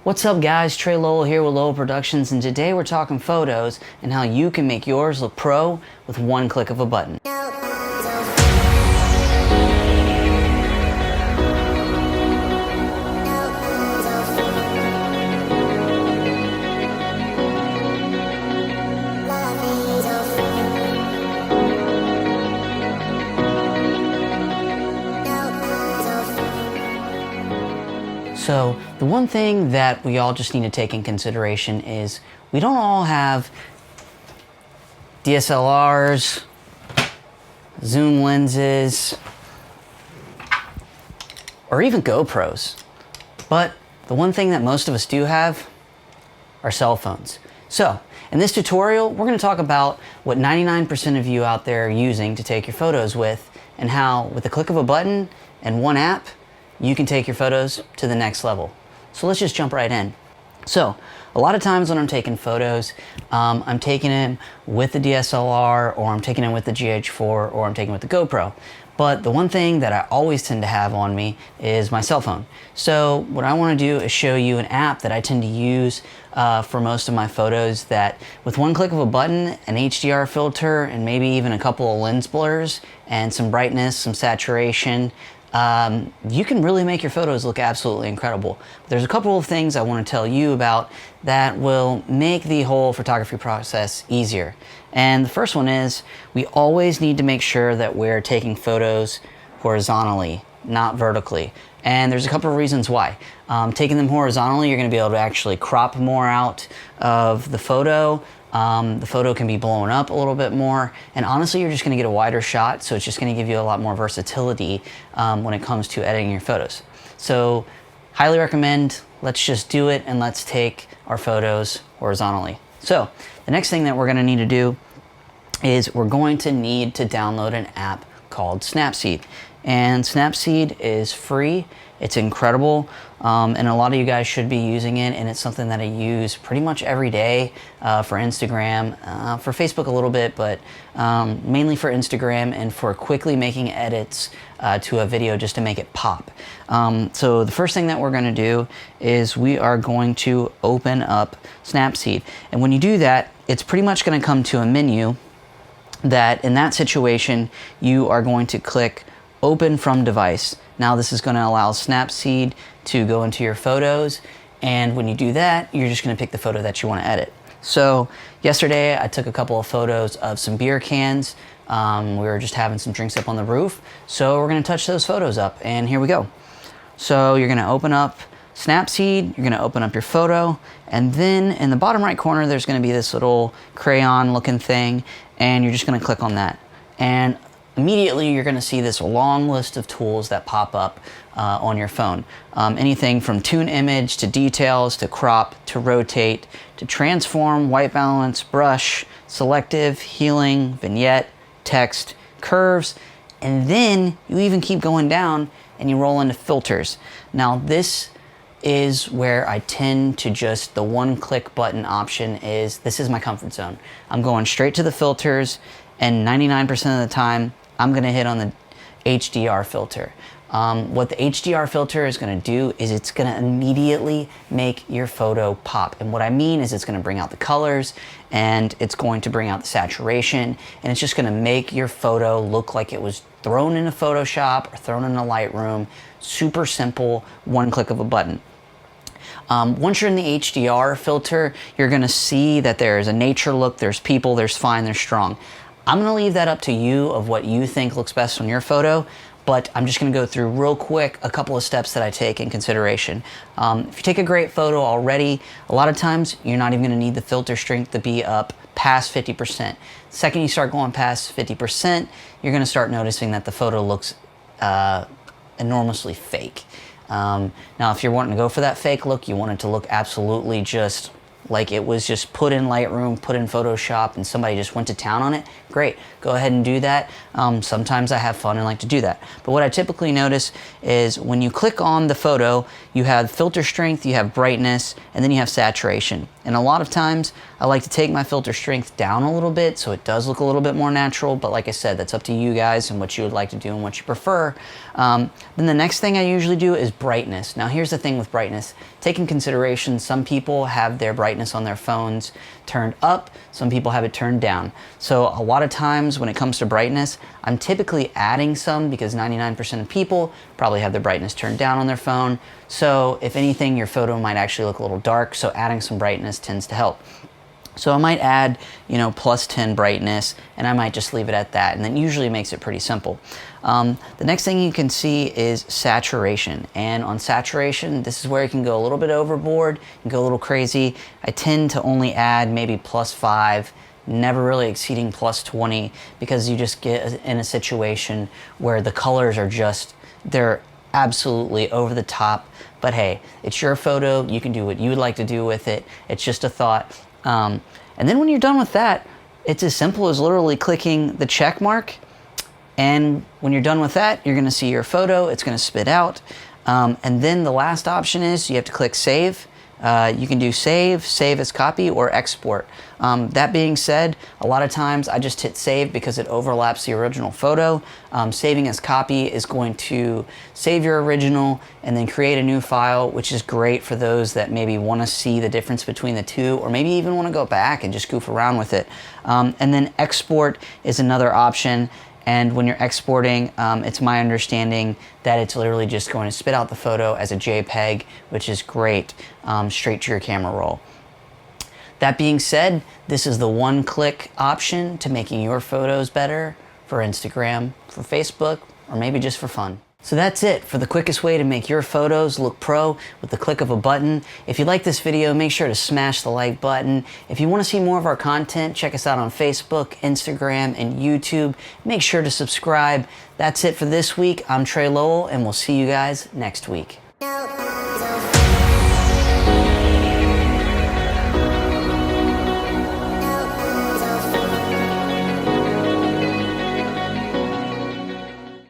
What's up guys, Trey Lowell here with Lowell Productions, and today we're talking photos and how you can make yours look pro with one click of a button. So the one thing that we all just need to take in consideration is we don't all have DSLRs, zoom lenses, or even GoPros. But the one thing that most of us do have are cell phones. So in this tutorial, we're going to talk about what 99% of you out there are using to take your photos with, and how with the click of a button and one app, you can take your photos to the next level. So let's just jump right in. So a lot of times when I'm taking photos, I'm taking them with the DSLR, or I'm taking them with the GH4, or I'm taking it with the GoPro. But the one thing that I always tend to have on me is my cell phone. So what I want to do is show you an app that I tend to use for most of my photos, that with one click of a button, an HDR filter, and maybe even a couple of lens blurs, and some brightness, some saturation, you can really make your photos look absolutely incredible. There's a couple of things I want to tell you about that will make the whole photography process easier. And the first one is, we always need to make sure that we're taking photos horizontally, not vertically. And there's a couple of reasons why. Taking them horizontally, you're going to be able to actually crop more out of the photo. The photo can be blown up a little bit more, and honestly you're just going to get a wider shot, so it's just going to give you a lot more versatility when it comes to editing your photos. So highly recommend, let's just do it and let's take our photos horizontally. So the next thing that we're going to need to do is we're going to need to download an app called SnapSeed. And SnapSeed is free. It's incredible, and a lot of you guys should be using it, and it's something that I use pretty much every day for Instagram, for Facebook a little bit, but mainly for Instagram and for quickly making edits to a video just to make it pop. So the first thing that we're going to do is we are going to open up SnapSeed, and when you do that, it's pretty much going to come to a menu that in that situation you are going to click Open from Device. Now this is going to allow SnapSeed to go into your photos, and when you do that, you're just going to pick the photo that you want to edit. So yesterday I took a couple of photos of some beer cans. We were just having some drinks up on the roof, so we're going to touch those photos up, and here we go. So you're going to open up SnapSeed, you're going to open up your photo, and then in the bottom right corner there's going to be this little crayon looking thing, and you're just going to click on that. And immediately you're going to see this long list of tools that pop up on your phone. Anything from tune image, to details, to crop, to rotate, to transform, white balance, brush, selective, healing, vignette, text, curves, and then you even keep going down and you roll into filters. Now this is where I tend to just, the one click button option is, this is my comfort zone. I'm going straight to the filters, and 99% of the time I'm going to hit on the HDR filter. What the HDR filter is going to do is it's going to immediately make your photo pop. And what I mean is it's going to bring out the colors, and it's going to bring out the saturation, and it's just going to make your photo look like it was thrown into Photoshop or thrown in a Lightroom. Super simple, one click of a button. Once you're in the HDR filter, you're going to see that there's a nature look, there's people, there's fine, there's strong. I'm going to leave that up to you of what you think looks best on your photo, but I'm just going to go through real quick a couple of steps that I take in consideration. If you take a great photo already, a lot of times you're not even going to need the filter strength to be up past 50%. The second you start going past 50%, you're going to start noticing that the photo looks enormously fake. Now if you're wanting to go for that fake look, you want it to look absolutely just like it was just put in Lightroom, put in Photoshop, and somebody just went to town on it, great. Go ahead and do that. Sometimes I have fun and like to do that. But what I typically notice is when you click on the photo, you have filter strength, you have brightness, and then you have saturation. And a lot of times I like to take my filter strength down a little bit so it does look a little bit more natural. But like I said, that's up to you guys and what you would like to do and what you prefer. Then the next thing I usually do is brightness. Now here's the thing with brightness. Take in consideration, some people have their brightness on their phones turned up, some people have it turned down. So a lot of times when it comes to brightness, I'm typically adding some because 99% of people probably have their brightness turned down on their phone. So if anything, your photo might actually look a little dark, so adding some brightness tends to help. So I might add, plus 10 brightness, and I might just leave it at that, and then usually makes it pretty simple. The next thing you can see is saturation, and on saturation, this is where you can go a little bit overboard, and go a little crazy. I tend to only add maybe +5, never really exceeding +20, because you just get in a situation where the colors are they're absolutely over the top. But hey, it's your photo, you can do what you would like to do with it. It's just a thought. And then when you're done with that, it's as simple as literally clicking the check mark. And when you're done with that, you're gonna see your photo, it's gonna spit out. And then the last option is you have to click save. You can do save as copy, or export. That being said, a lot of times I just hit save because it overlaps the original photo. Saving as copy is going to save your original and then create a new file, which is great for those that maybe want to see the difference between the two, or maybe even want to go back and just goof around with it. And then export is another option. And when you're exporting, it's my understanding that it's literally just going to spit out the photo as a JPEG, which is great, straight to your camera roll. That being said, this is the one-click option to making your photos better for Instagram, for Facebook, or maybe just for fun. So that's it for the quickest way to make your photos look pro with the click of a button. If you like this video, make sure to smash the like button. If you want to see more of our content, check us out on Facebook, Instagram, and YouTube. Make sure to subscribe. That's it for this week. I'm Trey Lowell, and we'll see you guys next week.